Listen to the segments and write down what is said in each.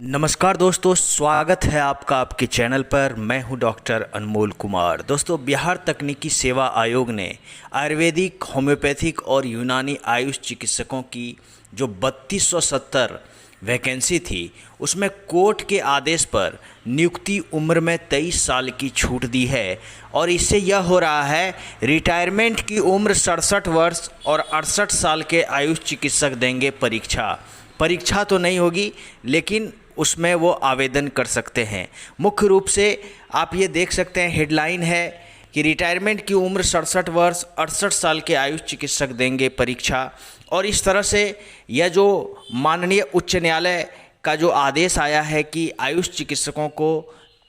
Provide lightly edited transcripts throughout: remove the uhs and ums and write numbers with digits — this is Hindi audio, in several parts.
नमस्कार दोस्तों, स्वागत है आपका आपके चैनल पर। मैं हूं डॉक्टर अनमोल कुमार। दोस्तों, बिहार तकनीकी सेवा आयोग ने आयुर्वेदिक, होम्योपैथिक और यूनानी आयुष चिकित्सकों की जो 3270 वैकेंसी थी, उसमें कोर्ट के आदेश पर नियुक्ति उम्र में 23 साल की छूट दी है। और इससे यह हो रहा है, रिटायरमेंट की उम्र 67 वर्ष और 68 साल के आयुष चिकित्सक देंगे परीक्षा तो नहीं होगी, लेकिन उसमें वो आवेदन कर सकते हैं। मुख्य रूप से आप ये देख सकते हैं, हेडलाइन है कि रिटायरमेंट की उम्र 67 वर्ष, 68 साल के आयुष चिकित्सक देंगे परीक्षा। और इस तरह से यह जो माननीय उच्च न्यायालय का जो आदेश आया है कि आयुष चिकित्सकों को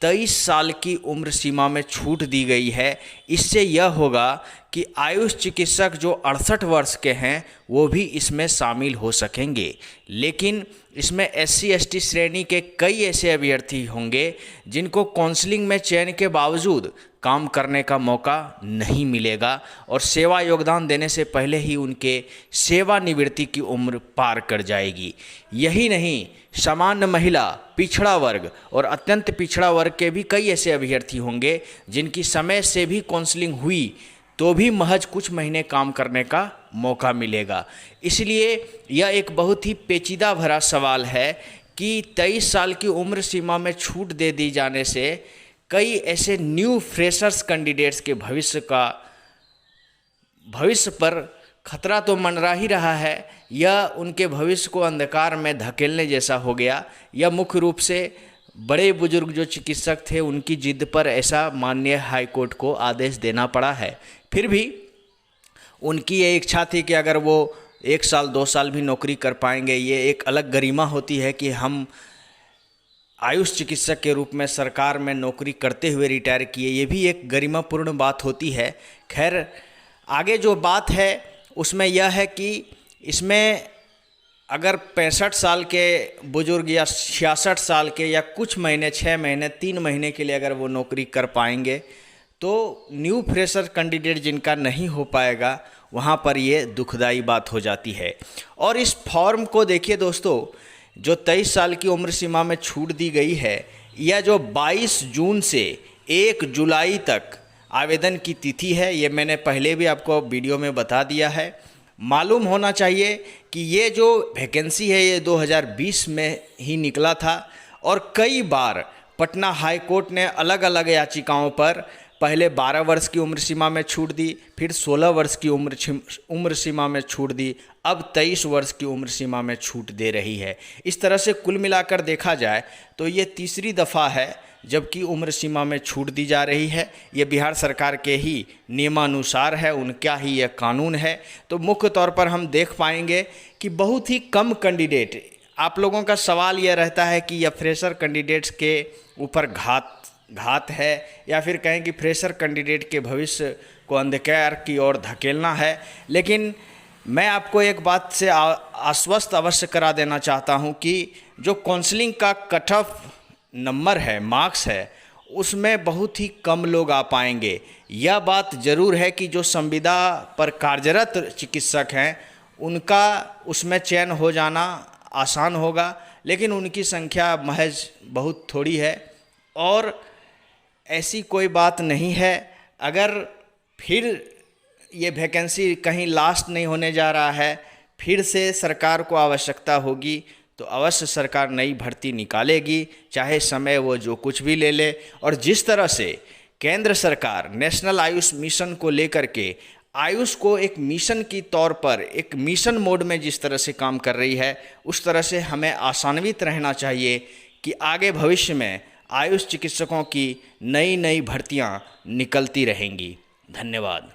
23 साल की उम्र सीमा में छूट दी गई है, इससे यह होगा कि आयुष चिकित्सक जो 68 वर्ष के हैं वो भी इसमें शामिल हो सकेंगे। लेकिन इसमें SC ST श्रेणी के कई ऐसे अभ्यर्थी होंगे जिनको काउंसलिंग में चयन के बावजूद काम करने का मौका नहीं मिलेगा और सेवा योगदान देने से पहले ही उनके सेवानिवृत्ति की उम्र पार कर जाएगी। यही नहीं, सामान्य महिला, पिछड़ा वर्ग और अत्यंत पिछड़ा वर्ग के भी कई ऐसे अभ्यर्थी होंगे जिनकी समय से भी काउंसलिंग हुई तो भी महज कुछ महीने काम करने का मौका मिलेगा। इसलिए यह एक बहुत ही पेचीदा भरा सवाल है कि 23 साल की उम्र सीमा में छूट दे दी जाने से कई ऐसे न्यू फ्रेशर्स कैंडिडेट्स के भविष्य पर खतरा तो मंडरा ही रहा है। यह उनके भविष्य को अंधकार में धकेलने जैसा हो गया। यह मुख्य रूप से बड़े बुजुर्ग जो चिकित्सक थे उनकी जिद पर ऐसा माननीय हाई कोर्ट को आदेश देना पड़ा है। फिर भी उनकी ये इच्छा थी कि अगर वो 1 साल 2 साल भी नौकरी कर पाएंगे, ये एक अलग गरिमा होती है कि हम आयुष चिकित्सक के रूप में सरकार में नौकरी करते हुए रिटायर किए, ये भी एक गरिमापूर्ण बात होती है। खैर, आगे जो बात है उसमें यह है कि इसमें अगर 65 साल के बुजुर्ग या 66 साल के या कुछ महीने, 6 महीने, 3 महीने के लिए अगर वो नौकरी कर पाएंगे तो न्यू फ्रेशर कैंडिडेट जिनका नहीं हो पाएगा, वहाँ पर ये दुखदाई बात हो जाती है। और इस फॉर्म को देखिए दोस्तों, जो 23 साल की उम्र सीमा में छूट दी गई है, यह जो 22 जून से 1 जुलाई तक आवेदन की तिथि है, ये मैंने पहले भी आपको वीडियो में बता दिया है। मालूम होना चाहिए कि ये जो वैकेंसी है ये 2020 में ही निकला था और कई बार पटना हाई कोर्ट ने अलग अलग याचिकाओं पर पहले 12 वर्ष की उम्र सीमा में छूट दी, फिर 16 वर्ष की उम्र सीमा में छूट दी, अब 23 वर्ष की उम्र सीमा में छूट दे रही है। इस तरह से कुल मिलाकर देखा जाए तो ये तीसरी दफ़ा है जबकि उम्र सीमा में छूट दी जा रही है। ये बिहार सरकार के ही नियमानुसार है, उनका ही यह कानून है। तो मुख्य तौर पर हम देख पाएंगे कि बहुत ही कम कैंडिडेट, आप लोगों का सवाल यह रहता है कि यह फ्रेशर कैंडिडेट्स के ऊपर घात है या फिर कहें कि फ्रेशर कैंडिडेट के भविष्य को अंधकार की ओर धकेलना है। लेकिन मैं आपको एक बात से आश्वस्त अवश्य करा देना चाहता हूं कि जो काउंसलिंग का कट ऑफ नंबर है, मार्क्स है, उसमें बहुत ही कम लोग आ पाएंगे। यह बात ज़रूर है कि जो संविदा पर कार्यरत चिकित्सक हैं उनका उसमें चयन हो जाना आसान होगा, लेकिन उनकी संख्या महज बहुत थोड़ी है। और ऐसी कोई बात नहीं है, अगर फिर ये वैकेंसी कहीं लास्ट नहीं होने जा रहा है, फिर से सरकार को आवश्यकता होगी तो अवश्य सरकार नई भर्ती निकालेगी, चाहे समय वो जो कुछ भी ले ले। और जिस तरह से केंद्र सरकार नेशनल आयुष मिशन को लेकर के आयुष को एक मिशन की तौर पर, एक मिशन मोड में जिस तरह से काम कर रही है, उस तरह से हमें आशान्वित रहना चाहिए कि आगे भविष्य में आयुष चिकित्सकों की नई नई भर्तियां निकलती रहेंगी। धन्यवाद।